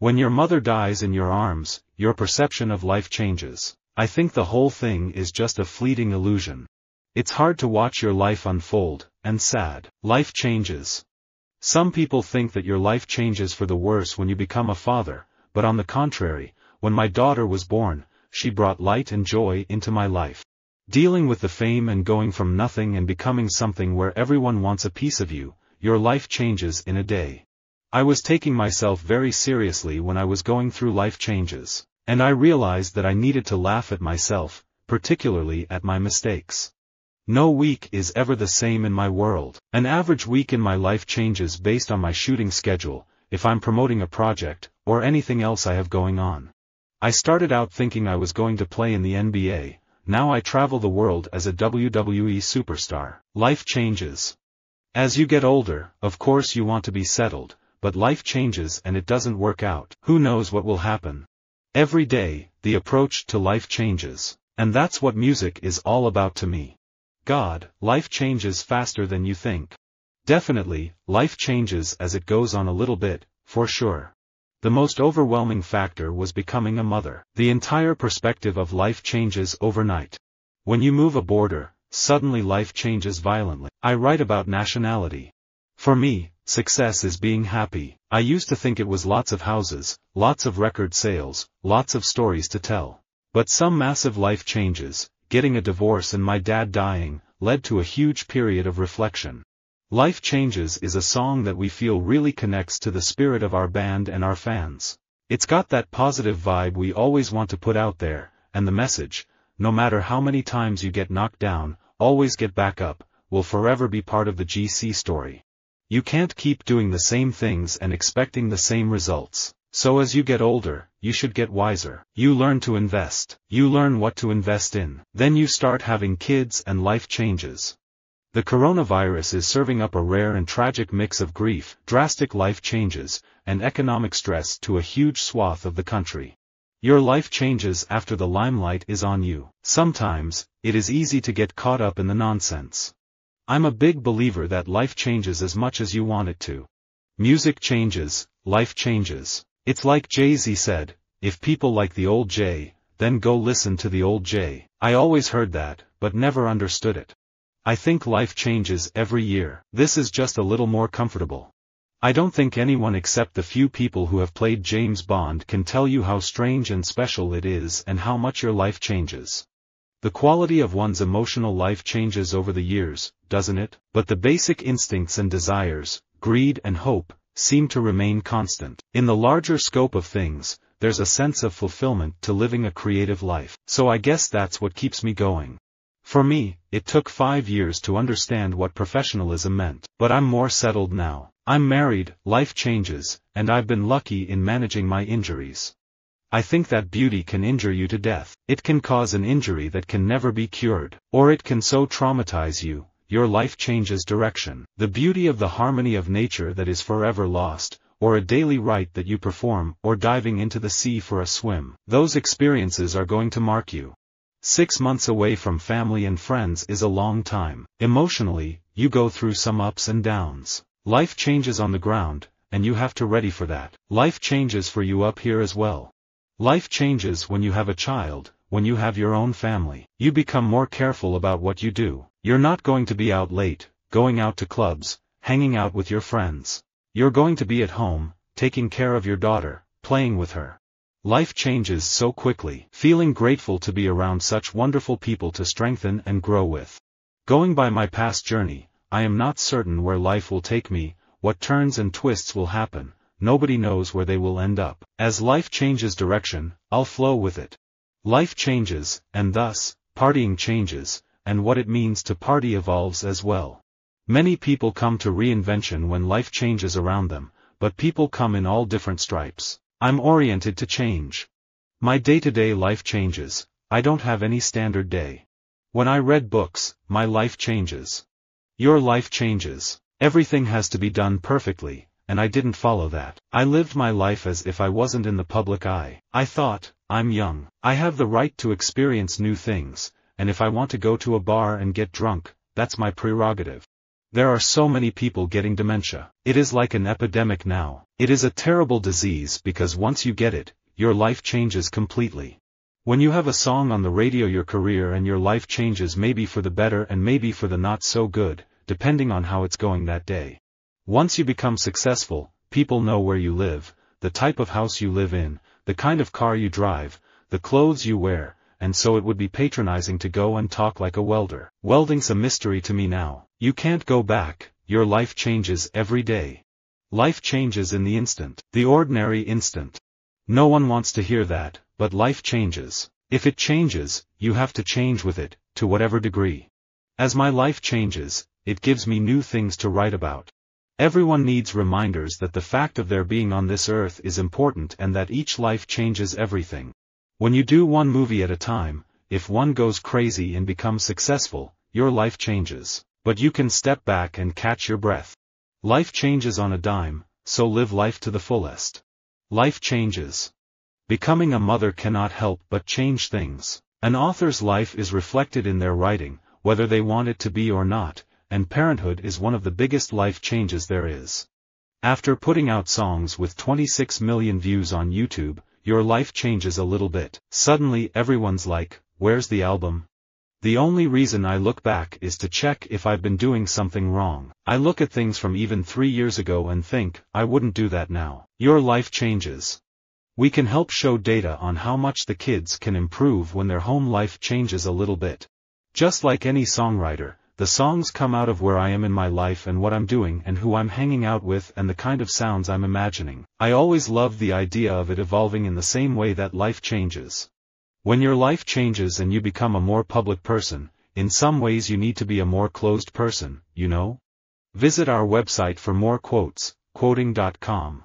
When your mother dies in your arms, your perception of life changes. I think the whole thing is just a fleeting illusion. It's hard to watch your life unfold, and sad. Life changes. Some people think that your life changes for the worse when you become a father, but on the contrary, when my daughter was born, she brought light and joy into my life. Dealing with the fame and going from nothing and becoming something where everyone wants a piece of you, your life changes in a day. I was taking myself very seriously when I was going through life changes, and I realized that I needed to laugh at myself, particularly at my mistakes. No week is ever the same in my world. An average week in my life changes based on my shooting schedule, if I'm promoting a project, or anything else I have going on. I started out thinking I was going to play in the NBA, now I travel the world as a WWE superstar. Life changes. As you get older, of course you want to be settled, but life changes and it doesn't work out. Who knows what will happen? Every day, the approach to life changes, and that's what music is all about to me. God, life changes faster than you think. Definitely, life changes as it goes on a little bit, for sure. The most overwhelming factor was becoming a mother. The entire perspective of life changes overnight. When you move a border, suddenly life changes violently. I write about nationality. For me, success is being happy. I used to think it was lots of houses, lots of record sales, lots of stories to tell. But some massive life changes, getting a divorce and my dad dying, led to a huge period of reflection. Life Changes is a song that we feel really connects to the spirit of our band and our fans. It's got that positive vibe we always want to put out there, and the message, no matter how many times you get knocked down, always get back up, will forever be part of the GC story. You can't keep doing the same things and expecting the same results. So as you get older, you should get wiser. You learn to invest. You learn what to invest in. Then you start having kids and life changes. The coronavirus is serving up a rare and tragic mix of grief, drastic life changes, and economic stress to a huge swath of the country. Your life changes after the limelight is on you. Sometimes, it is easy to get caught up in the nonsense. I'm a big believer that life changes as much as you want it to. Music changes, life changes. It's like Jay-Z said, if people like the old Jay, then go listen to the old Jay. I always heard that, but never understood it. I think life changes every year. This is just a little more comfortable. I don't think anyone except the few people who have played James Bond can tell you how strange and special it is and how much your life changes. The quality of one's emotional life changes over the years, doesn't it? But the basic instincts and desires, greed and hope, seem to remain constant. In the larger scope of things, there's a sense of fulfillment to living a creative life. So I guess that's what keeps me going. For me, it took 5 years to understand what professionalism meant. But I'm more settled now. I'm married, life changes, and I've been lucky in managing my injuries. I think that beauty can injure you to death. It can cause an injury that can never be cured. Or it can so traumatize you, your life changes direction. The beauty of the harmony of nature that is forever lost, or a daily rite that you perform, or diving into the sea for a swim. Those experiences are going to mark you. 6 months away from family and friends is a long time. Emotionally, you go through some ups and downs. Life changes on the ground, and you have to ready for that. Life changes for you up here as well. Life changes when you have a child, when you have your own family. You become more careful about what you do. You're not going to be out late, going out to clubs, hanging out with your friends. You're going to be at home, taking care of your daughter, playing with her. Life changes so quickly. Feeling grateful to be around such wonderful people to strengthen and grow with. Going by my past journey, I am not certain where life will take me, what turns and twists will happen. Nobody knows where they will end up. As life changes direction, I'll flow with it. Life changes, and thus, partying changes, and what it means to party evolves as well. Many people come to reinvention when life changes around them, but people come in all different stripes. I'm oriented to change. My day-to-day life changes. I don't have any standard day. When I read books, my life changes. Your life changes. Everything has to be done perfectly, and I didn't follow that. I lived my life as if I wasn't in the public eye. I thought, I'm young. I have the right to experience new things, and if I want to go to a bar and get drunk, that's my prerogative. There are so many people getting dementia. It is like an epidemic now. It is a terrible disease because once you get it, your life changes completely. When you have a song on the radio, your career and your life changes, maybe for the better and maybe for the not so good, depending on how it's going that day. Once you become successful, people know where you live, the type of house you live in, the kind of car you drive, the clothes you wear, and so it would be patronizing to go and talk like a welder. Welding's a mystery to me now. You can't go back, your life changes every day. Life changes in the instant, the ordinary instant. No one wants to hear that, but life changes. If it changes, you have to change with it, to whatever degree. As my life changes, it gives me new things to write about. Everyone needs reminders that the fact of their being on this earth is important and that each life changes everything. When you do one movie at a time, if one goes crazy and becomes successful, your life changes. But you can step back and catch your breath. Life changes on a dime, so live life to the fullest. Life changes. Becoming a mother cannot help but change things. An author's life is reflected in their writing, whether they want it to be or not, and parenthood is one of the biggest life changes there is. After putting out songs with 26 million views on YouTube, your life changes a little bit. Suddenly everyone's like, "Where's the album?" The only reason I look back is to check if I've been doing something wrong. I look at things from even 3 years ago and think, I wouldn't do that now. Your life changes. We can help show data on how much the kids can improve when their home life changes a little bit. Just like any songwriter, the songs come out of where I am in my life and what I'm doing and who I'm hanging out with and the kind of sounds I'm imagining. I always loved the idea of it evolving in the same way that life changes. When your life changes and you become a more public person, in some ways you need to be a more closed person, you know? Visit our website for more quotes, quoting.com.